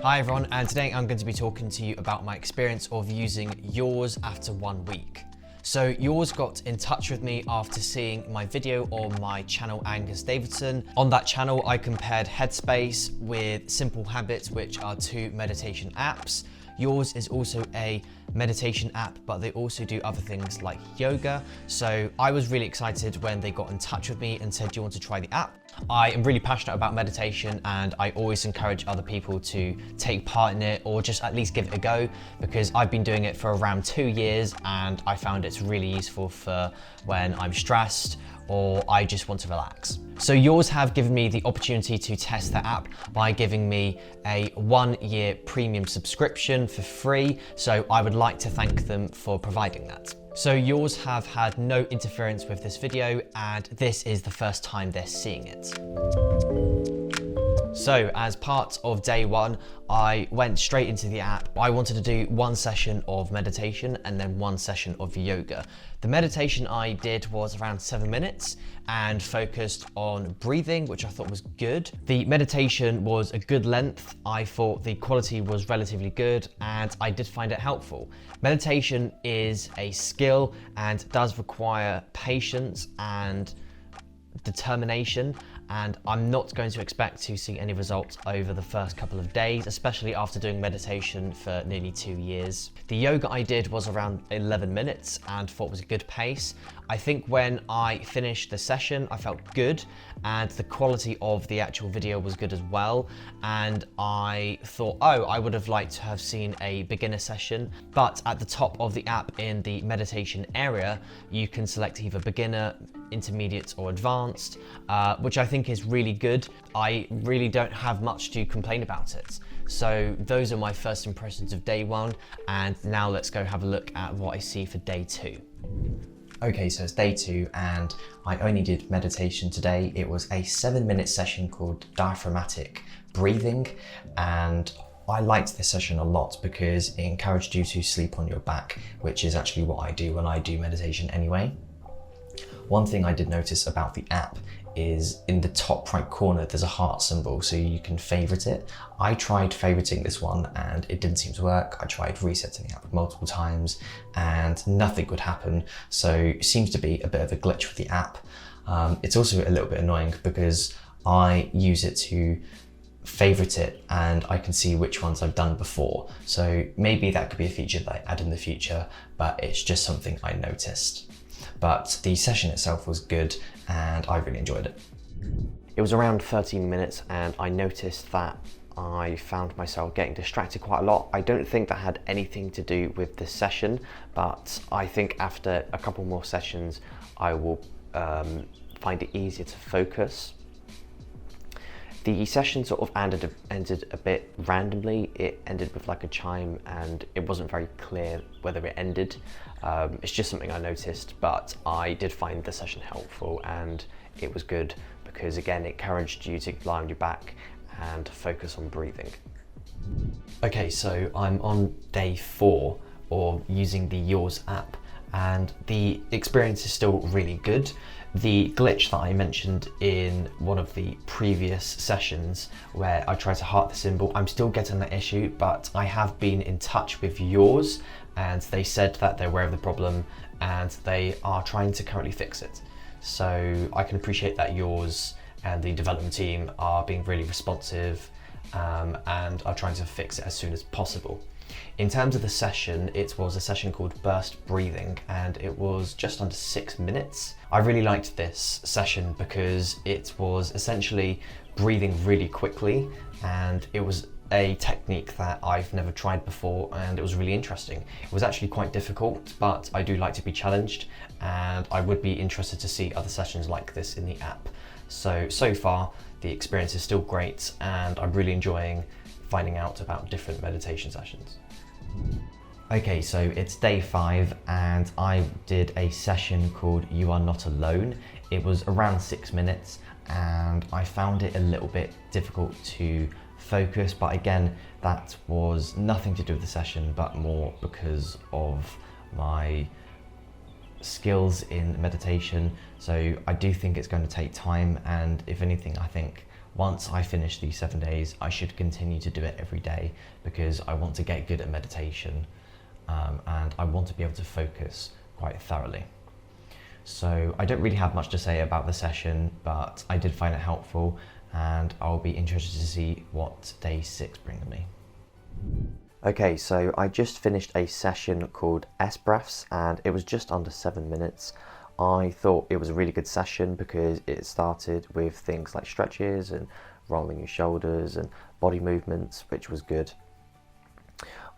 Hi everyone, and today I'm going to be talking to you about my experience of using Yours after 1 week. So Yours got in touch with me after seeing my video on my channel Angus Davidson. On that channel I compared Headspace with Simple Habits, which are two meditation apps. Yours is also a meditation app, but they also do other things like yoga. So I was really excited when they got in touch with me and said, do you want to try the app? I am really passionate about meditation, and I always encourage other people to take part in it or just at least give it a go, because I've been doing it for around 2 years and I found it's really useful for when I'm stressed or I just want to relax. So Yours have given me the opportunity to test the app by giving me a 1-year premium subscription for free. So I would like to thank them for providing that. So Yours have had no interference with this video, and this is the first time they're seeing it. So as part of day 1, I went straight into the app. I wanted to do 1 session of meditation and then 1 session of yoga. The meditation I did was around 7 minutes and focused on breathing, which I thought was good. The meditation was a good length. I thought the quality was relatively good and I did find it helpful. Meditation is a skill and does require patience and determination, and I'm not going to expect to see any results over the first couple of days, especially after doing meditation for nearly 2 years. The yoga I did was around 11 minutes and thought was a good pace. I think when I finished the session, I felt good, and the quality of the actual video was good as well. And I thought, oh, I would have liked to have seen a beginner session, but at the top of the app in the meditation area, you can select either beginner, intermediate or advanced, which I think is really good. I really don't have much to complain about it. So those are my first impressions of day 1, and now let's go have a look at what I see for day 2. Okay, so it's day 2 and I only did meditation today. It was a 7-minute session called diaphragmatic breathing, and I liked this session a lot because it encouraged you to sleep on your back, which is actually what I do when I do meditation anyway. One thing I did notice about the app is in the top right corner there's a heart symbol, so you can favorite it. I tried favoriting this one and it didn't seem to work. I tried resetting the app multiple times and nothing would happen, so it seems to be a bit of a glitch with the app. It's also a little bit annoying because I use it to favorite it and I can see which ones I've done before, so maybe that could be a feature that I add in the future, but it's just something I noticed. But the session itself was good and I really enjoyed it. It was around 13 minutes and I noticed that I found myself getting distracted quite a lot. I don't think that had anything to do with this session, but I think after a couple more sessions I will find it easier to focus. The session sort of ended a bit randomly. It ended with like a chime and it wasn't very clear whether it ended. It's just something I noticed, but I did find the session helpful and it was good because again, it encouraged you to lie on your back and focus on breathing. Okay, so I'm on day 4 of using the Yours app and the experience is still really good. The glitch that I mentioned in one of the previous sessions where I tried to heart the symbol, I'm still getting that issue, but I have been in touch with Yours and they said that they're aware of the problem and they are trying to currently fix it. So I can appreciate that Yours and the development team are being really responsive and are trying to fix it as soon as possible. In terms of the session, it was a session called Burst Breathing and it was just under 6 minutes. I really liked this session because it was essentially breathing really quickly, and it was a technique that I've never tried before and it was really interesting. It was actually quite difficult, but I do like to be challenged and I would be interested to see other sessions like this in the app. So far the experience is still great and I'm really enjoying finding out about different meditation sessions. Okay, so it's day 5 and I did a session called You Are Not Alone. It was around 6 minutes and I found it a little bit difficult to focus, but again, that was nothing to do with the session, but more because of my skills in meditation, so I do think it's going to take time, and if anything, I think once I finish these 7 days, I should continue to do it every day, because I want to get good at meditation, and I want to be able to focus quite thoroughly. So I don't really have much to say about the session, but I did find it helpful, and I'll be interested to see what day 6 brings me. Okay, so I just finished a session called S-Breaths, and it was just under 7 minutes. I thought it was a really good session because it started with things like stretches and rolling your shoulders and body movements, which was good.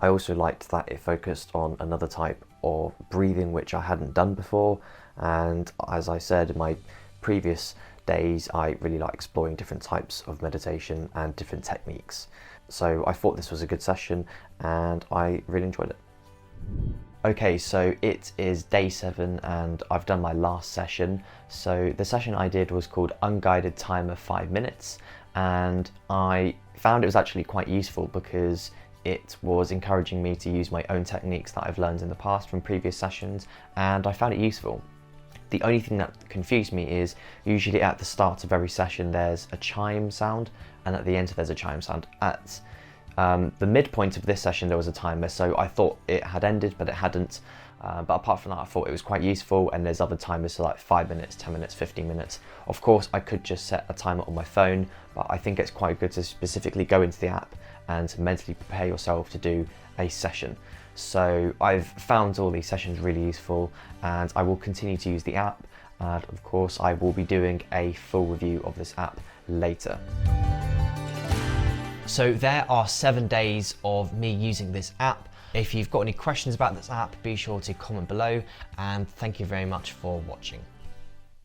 I also liked that it focused on another type of breathing which I hadn't done before, and as I said in my previous days, I really like exploring different types of meditation and different techniques. So I thought this was a good session and I really enjoyed it. Okay, so it is day 7 and I've done my last session. So the session I did was called Unguided Timer 5 Minutes, and I found it was actually quite useful because it was encouraging me to use my own techniques that I've learned in the past from previous sessions, and I found it useful. The only thing that confused me is usually at the start of every session there's a chime sound, and at the end there's a chime sound. At the midpoint of this session there was a timer, so I thought it had ended, but it hadn't. But apart from that, I thought it was quite useful, and there's other timers, so like 5 minutes, 10 minutes, 15 minutes. Of course, I could just set a timer on my phone, but I think it's quite good to specifically go into the app and mentally prepare yourself to do a session. So I've found all these sessions really useful, and I will continue to use the app, and of course I will be doing a full review of this app later. So there are 7 days of me using this app. If you've got any questions about this app, be sure to comment below, and thank you very much for watching.